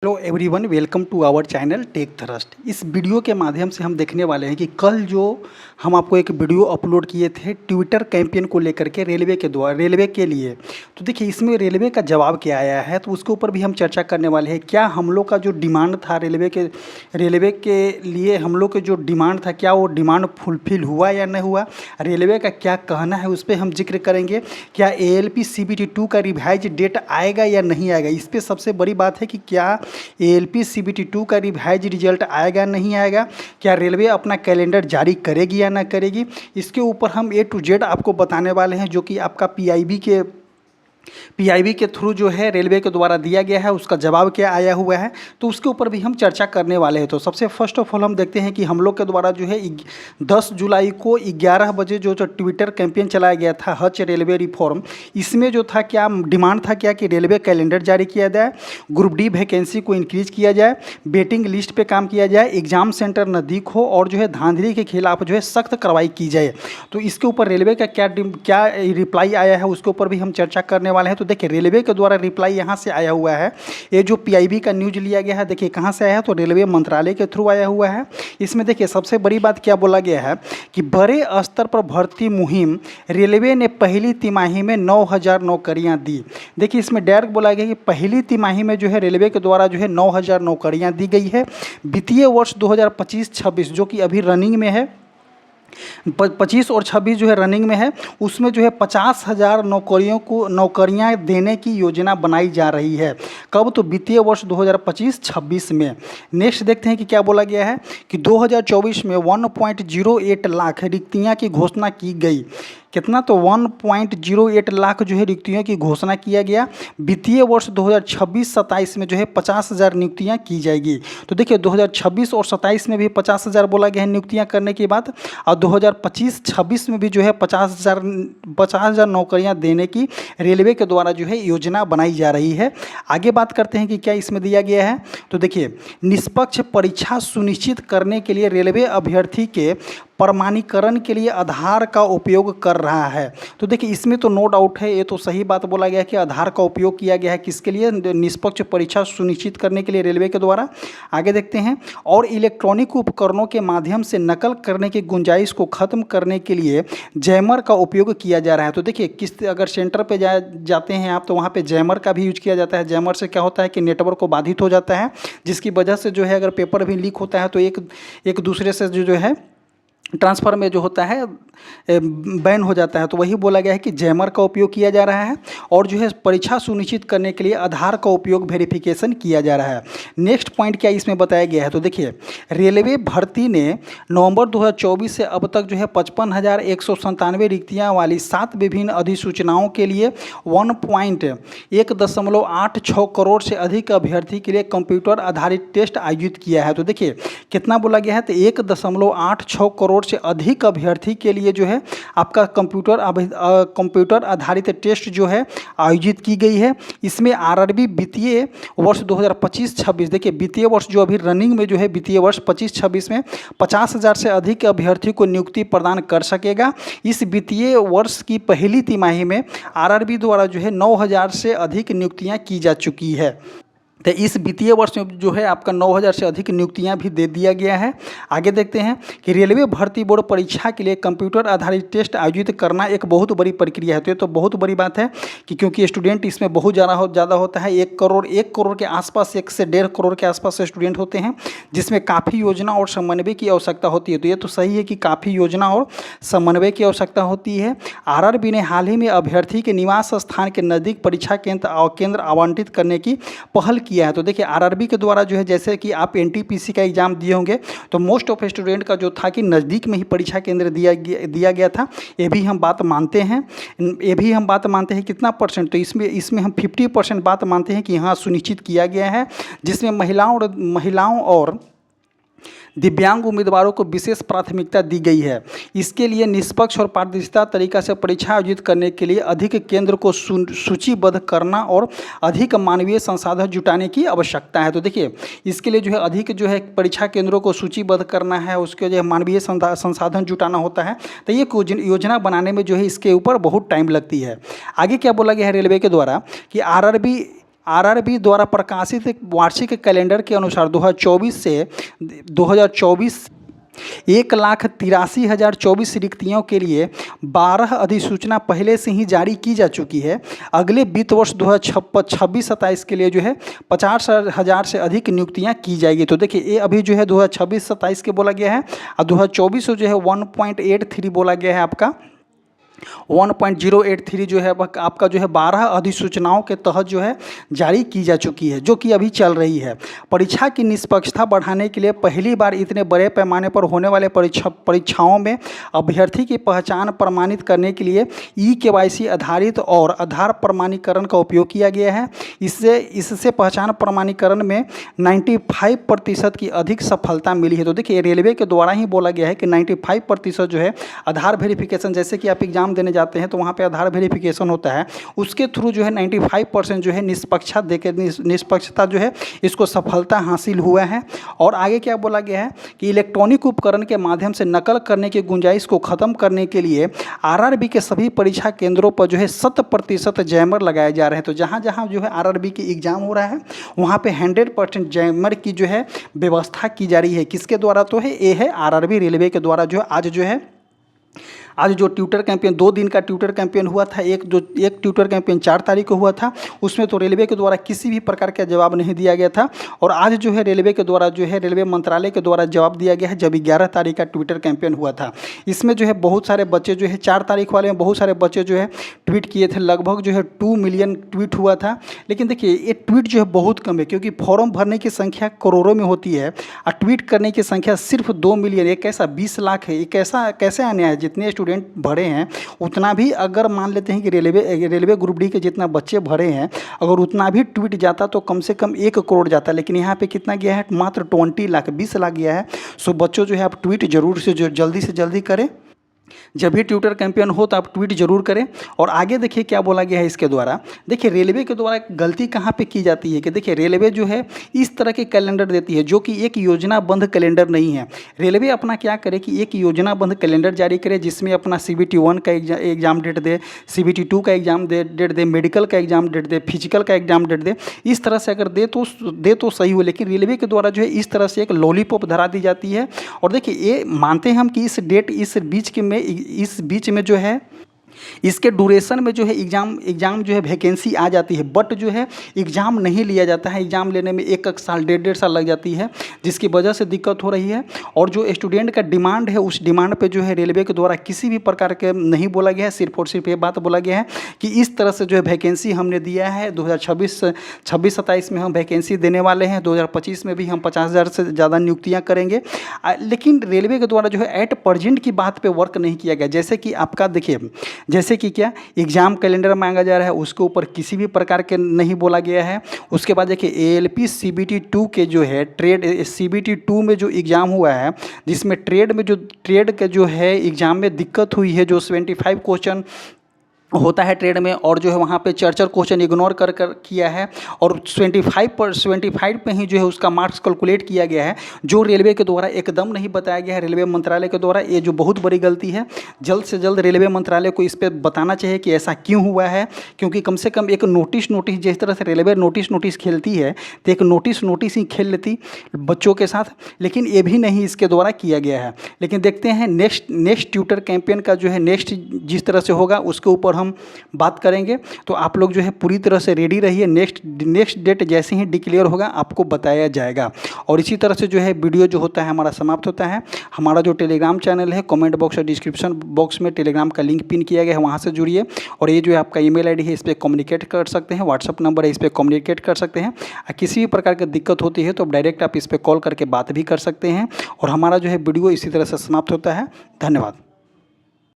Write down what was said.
Hello everyone, welcome to our channel tech thrust. इस video के माध्यम से हम देखने वाले हैं कि कल जो हम आपको एक वीडियो अपलोड किए थे ट्विटर कैंपेन को लेकर के रेलवे के लिए, तो देखिए इसमें रेलवे का जवाब क्या आया है, तो उसके ऊपर भी हम चर्चा करने वाले हैं। क्या हम लोग का जो डिमांड था रेलवे के लिए हम लोग के जो डिमांड था, क्या वो डिमांड फुलफिल हुआ या नहीं हुआ, रेलवे का क्या कहना है उस पर हम जिक्र करेंगे। क्या ALP CBT 2 का रिवाइज डेट आएगा या नहीं आएगा, इस पर सबसे बड़ी बात है कि क्या ALP CBT 2 का रिवाइज रिजल्ट आएगा नहीं आएगा, क्या रेलवे अपना कैलेंडर जारी करेगी या ना करेगी, इसके ऊपर हम A to Z आपको बताने वाले हैं, जो कि आपका PIB के थ्रू जो है रेलवे के द्वारा दिया गया है, उसका जवाब क्या आया हुआ है, तो उसके ऊपर भी हम चर्चा करने वाले हैं। तो सबसे फर्स्ट ऑफ ऑल हम देखते हैं कि हम लोग के द्वारा जो है 10 जुलाई को 11 बजे जो ट्विटर कैंपेन चलाया गया था हच रेलवे रिफॉर्म, इसमें जो था क्या डिमांड था, क्या कि रेलवे कैलेंडर जारी किया जाए, ग्रुप D वैकेंसी को इंक्रीज किया जाए, वेटिंग लिस्ट पे काम किया जाए, एग्जाम सेंटर नज़दीक हो और जो है धांधली के खिलाफ जो है सख्त कार्रवाई की जाए। तो इसके ऊपर रेलवे का क्या रिप्लाई आया है उसके ऊपर भी हम चर्चा करने वाले हैं। तो देखिए रेलवे के द्वारा रिप्लाई यहाँ से आया हुआ है, ये जो PIB का न्यूज लिया गया है, देखिए कहाँ से आया है, तो रेलवे मंत्रालय के थ्रू आया हुआ है। इसमें देखिए सबसे बड़ी बात क्या बोला गया है कि बड़े स्तर पर भर्ती मुहिम, रेलवे ने पहली तिमाही में 9,000 नौकरियां दी। देखिए इसमें डायरेक्ट बोला गया कि पहली तिमाही में जो है रेलवे के द्वारा जो है 9,000 नौकरियां दी गई है। वित्तीय वर्ष 2025-26 जो कि अभी रनिंग में है, 25 और 26 जो है रनिंग में है, उसमें जो है 50,000 नौकरियां देने की योजना बनाई जा रही है। कब, तो वित्तीय वर्ष 2025-26 में। नेक्स्ट देखते हैं कि क्या बोला गया है कि 2024 में 1.08 लाख रिक्तियां की घोषणा की गई। कितना, तो 1.08 लाख जो है रिक्तियों की घोषणा किया गया। वित्तीय वर्ष 2026-27 में जो है 50,000 नियुक्तियां की जाएगी। तो देखिए 2026 और 27 में भी 50,000 बोला गया है नियुक्तियां करने की बात, और 2025-26 में भी जो है 50,000 नौकरियां देने की रेलवे के द्वारा जो है योजना बनाई जा रही है। आगे बात करते हैं कि क्या इसमें दिया गया है। तो देखिए निष्पक्ष परीक्षा सुनिश्चित करने के लिए रेलवे अभ्यर्थी के प्रमाणीकरण के लिए आधार का उपयोग कर रहा है। तो देखिए इसमें तो नो डाउट है, ये तो सही बात बोला गया है कि आधार का उपयोग किया गया है, किसके लिए, निष्पक्ष परीक्षा सुनिश्चित करने के लिए रेलवे के द्वारा। आगे देखते हैं, और इलेक्ट्रॉनिक उपकरणों के माध्यम से नकल करने की गुंजाइश को खत्म करने के लिए जैमर का उपयोग किया जा रहा है। तो देखिए अगर सेंटर पे जाते हैं आप, तो वहाँ पे जैमर का भी यूज किया जाता है। जैमर से क्या होता है कि नेटवर्क को बाधित हो जाता है, जिसकी वजह से जो है अगर पेपर भी लीक होता है तो एक दूसरे से जो है ट्रांसफ़र में जो होता है बैन हो जाता है। तो वही बोला गया है कि जैमर का उपयोग किया जा रहा है, और जो है परीक्षा सुनिश्चित करने के लिए आधार का उपयोग वेरिफिकेशन किया जा रहा है। नेक्स्ट पॉइंट क्या इसमें बताया गया है, तो देखिए रेलवे भर्ती ने नवंबर 2024 से अब तक जो है 55,197 रिक्तियाँ वाली 7 विभिन्न अधिसूचनाओं के लिए 1.86 करोड़ से अधिक अभ्यर्थी के लिए कंप्यूटर आधारित टेस्ट आयोजित किया है। तो देखिए कितना बोला गया है, तो 1.86 करोड़ से अधिक अभ्यर्थी के लिए जो है आपका कंप्यूटर आधारित टेस्ट जो है आयोजित की गई है। इसमें RRB वित्तीय वर्ष 2025-26, देखिए वित्तीय वर्ष जो अभी रनिंग में जो है वित्तीय वर्ष 25-26 में 50,000 से अधिक अभ्यर्थी को नियुक्ति प्रदान कर सकेगा। इस वित्तीय वर्ष की पहली तिमाही में RRB द्वारा जो है 9,000 से अधिक नियुक्तियाँ की जा चुकी है। तो इस वित्तीय वर्ष में जो है आपका 9,000 से अधिक नियुक्तियां भी दे दिया गया है। आगे देखते हैं कि रेलवे भर्ती बोर्ड परीक्षा के लिए कंप्यूटर आधारित टेस्ट आयोजित करना एक बहुत बड़ी प्रक्रिया है। तो ये तो बहुत बड़ी बात है कि क्योंकि स्टूडेंट इसमें बहुत ज़्यादा होता है। 1 करोड़ के आसपास, 1 से 1.5 करोड़ के आसपास स्टूडेंट होते हैं, जिसमें काफ़ी योजना और समन्वय की आवश्यकता होती है। तो ये तो सही है कि काफ़ी योजना और समन्वय की आवश्यकता होती है। RRB ने हाल ही में अभ्यर्थी के निवास स्थान के नज़दीक परीक्षा केंद्र आवंटित करने की पहल किया है। तो देखिए RRB के द्वारा जो है, जैसे कि आप NTPC का एग्जाम दिए होंगे, तो मोस्ट ऑफ स्टूडेंट का जो था कि नज़दीक में ही परीक्षा केंद्र दिया गया था। ये भी हम बात मानते हैं, कितना परसेंट, तो इसमें हम 50% बात मानते हैं कि यहाँ सुनिश्चित किया गया है, जिसमें महिलाओं और दिव्यांग उम्मीदवारों को विशेष प्राथमिकता दी गई है। इसके लिए निष्पक्ष और पारदर्शिता तरीका से परीक्षा आयोजित करने के लिए अधिक केंद्र को सूचीबद्ध करना और अधिक मानवीय संसाधन जुटाने की आवश्यकता है। तो देखिए इसके लिए जो है अधिक जो है परीक्षा केंद्रों को सूचीबद्ध करना है, उसके जो है मानवीय संसाधन जुटाना होता है। तो ये योजना बनाने में जो है इसके ऊपर बहुत टाइम लगती है। आगे क्या बोला गया है रेलवे के द्वारा कि आरआरबी द्वारा प्रकाशित एक वार्षिक कैलेंडर के अनुसार 2024 से 2024 1,83,024 रिक्तियों के लिए 12 अधिसूचना पहले से ही जारी की जा चुकी है। अगले वित्त वर्ष 2026-27 के लिए जो है 50,000 से अधिक नियुक्तियां की जाएगी। तो देखिए ये अभी जो है 2026-27 के बोला गया है और 2024 जो है 1.83 बोला गया है आपका 1.083 जो है आपका जो है 12 अधिसूचनाओं के तहत जो है जारी की जा चुकी है, जो कि अभी चल रही है। परीक्षा की निष्पक्षता बढ़ाने के लिए पहली बार इतने बड़े पैमाने पर होने वाले परीक्षाओं में अभ्यर्थी की पहचान प्रमाणित करने के लिए ई-केवाईसी आधारित और आधार प्रमाणीकरण का उपयोग किया गया है। इससे पहचान प्रमाणीकरण में 95% की अधिक सफलता मिली है। तो देखिए रेलवे के द्वारा ही बोला गया है कि 95% जो है आधार वेरिफिकेशन, जैसे कि आप एग्जाम देने जाते हैं तो वहाँ पे आधार वेरिफिकेशन होता है, उसके थ्रू जो है 95% जो है निष्पक्षता जो है इसको सफलता हासिल हुआ है। और आगे क्या बोला गया है कि इलेक्ट्रॉनिक उपकरण के माध्यम से नकल करने की गुंजाइश को खत्म करने के लिए आरआरबी के सभी परीक्षा केंद्रों पर जो है 100% जैमर लगाए जा रहे हैं। तो जहाँ जहाँ जो है आरआरबी की एग्जाम हो रहा है वहाँ पे 100% जैमर की जो है व्यवस्था की जा रही है। किसके द्वारा? तो है ये है आरआरबी रेलवे के द्वारा। जो आज जो ट्विटर कैंपेन 2 दिन का ट्विटर कैंपेन हुआ था, एक ट्विटर कैंपेन 4 तारीख को हुआ था, उसमें तो रेलवे के द्वारा किसी भी प्रकार का जवाब नहीं दिया गया था। और आज जो है रेलवे के द्वारा जो है रेलवे मंत्रालय के द्वारा जवाब दिया गया है, जब 11 तारीख का ट्विटर कैंपेन हुआ था। इसमें जो है बहुत सारे बच्चे जो है 4 तारीख वाले में बहुत सारे बच्चे जो है ट्वीट किए थे, लगभग जो है 2 मिलियन ट्वीट हुआ था। लेकिन देखिए ये ट्वीट जो है बहुत कम है, क्योंकि फॉर्म भरने की संख्या करोड़ों में होती है और ट्वीट करने की संख्या सिर्फ 2 मिलियन। एक कैसा 20 लाख है, ये कैसे आने है? जितने स्टूडेंट भरे हैं उतना भी अगर मान लेते हैं कि रेलवे ग्रुप डी के जितना बच्चे भरे हैं, अगर उतना भी ट्वीट जाता तो कम से कम 1 करोड़ जाता। लेकिन यहाँ पे कितना गया है? मात्र 20 लाख 20 लाख गया है। सो बच्चों जो है आप ट्वीट जरूर से जल्दी से जल्दी करें। जब भी ट्विटर कैंपेन हो तो आप ट्वीट जरूर करें। और आगे देखिए क्या बोला गया है इसके द्वारा। देखिए रेलवे के द्वारा गलती कहाँ पे की जाती है कि देखिए रेलवे जो है इस तरह के कैलेंडर देती है जो कि एक योजनाबद्ध कैलेंडर नहीं है। रेलवे अपना क्या करे कि एक योजनाबद्ध कैलेंडर जारी करे, जिसमें अपना CBT 1 का एग्जाम डेट दे, CBT 2 का एग्जाम डेट दे, मेडिकल का एग्जाम डेट दे, फिजिकल का एग्जाम डेट दे। इस तरह से अगर दे तो सही हो, लेकिन रेलवे के द्वारा जो है इस तरह से एक लॉलीपॉप धरा दी जाती है। और देखिए ये मानते हैं हम कि इस बीच में जो है इसके ड्यूरेशन में जो है एग्ज़ाम जो है वैकेंसी आ जाती है, बट जो है एग्ज़ाम नहीं लिया जाता है। एग्ज़ाम लेने में 1 साल 1.5 साल लग जाती है, जिसकी वजह से दिक्कत हो रही है। और जो स्टूडेंट का डिमांड है उस डिमांड पे जो है रेलवे के द्वारा किसी भी प्रकार के नहीं बोला गया है, सिर्फ और सिर्फ ये बात बोला गया है कि इस तरह से जो है वैकेंसी हमने दिया है। 2026-27 में हम वैकेंसी देने वाले हैं, 2025 में भी हम 50,000 से ज़्यादा नियुक्तियाँ करेंगे। लेकिन रेलवे के द्वारा जो है एट प्रेजेंट की बात पर वर्क नहीं किया गया। जैसे कि आपका देखिए, जैसे कि क्या एग्ज़ाम कैलेंडर मांगा जा रहा है उसके ऊपर किसी भी प्रकार के नहीं बोला गया है। उसके बाद देखिए ALP CBT 2 के जो है CBT 2 में जो एग्ज़ाम हुआ है, जिसमें ट्रेड के जो है एग्ज़ाम में दिक्कत हुई है, जो 75 क्वेश्चन होता है ट्रेड में, और जो है वहाँ पे 4 क्वेश्चन इग्नोर कर किया है और 75 पे ही जो है उसका मार्क्स कैलकुलेट किया गया है, जो रेलवे के द्वारा एकदम नहीं बताया गया है। रेलवे मंत्रालय के द्वारा ये जो बहुत बड़ी गलती है, जल्द से जल्द रेलवे मंत्रालय को इस पर बताना चाहिए कि ऐसा क्यों हुआ है। क्योंकि कम से कम एक नोटिस जिस तरह से रेलवे नोटिस खेलती है तो एक नोटिस ही खेल लेती बच्चों के साथ, लेकिन ये भी नहीं इसके द्वारा किया गया है। लेकिन देखते हैं नेक्स्ट ट्विटर कैंपेन का जो है नेक्स्ट जिस तरह से होगा उसके ऊपर हम बात करेंगे। तो आप लोग जो है पूरी तरह से रेडी रहिए। नेक्स्ट डेट जैसे ही डिक्लेयर होगा आपको बताया जाएगा। और इसी तरह से जो है वीडियो जो होता है हमारा समाप्त होता है। हमारा जो टेलीग्राम चैनल है, कमेंट बॉक्स और डिस्क्रिप्शन बॉक्स में टेलीग्राम का लिंक पिन किया गया है, वहाँ से जुड़िए। और ये जो है आपका ईमेल आईडी है, इस पर कम्युनिकेट कर सकते हैं। व्हाट्सअप नंबर है, इस पर कम्युनिकेट कर सकते हैं। किसी भी प्रकार की दिक्कत होती है तो डायरेक्ट आप इस पर कॉल करके बात भी कर सकते हैं। और हमारा जो है वीडियो इसी तरह से समाप्त होता है। धन्यवाद।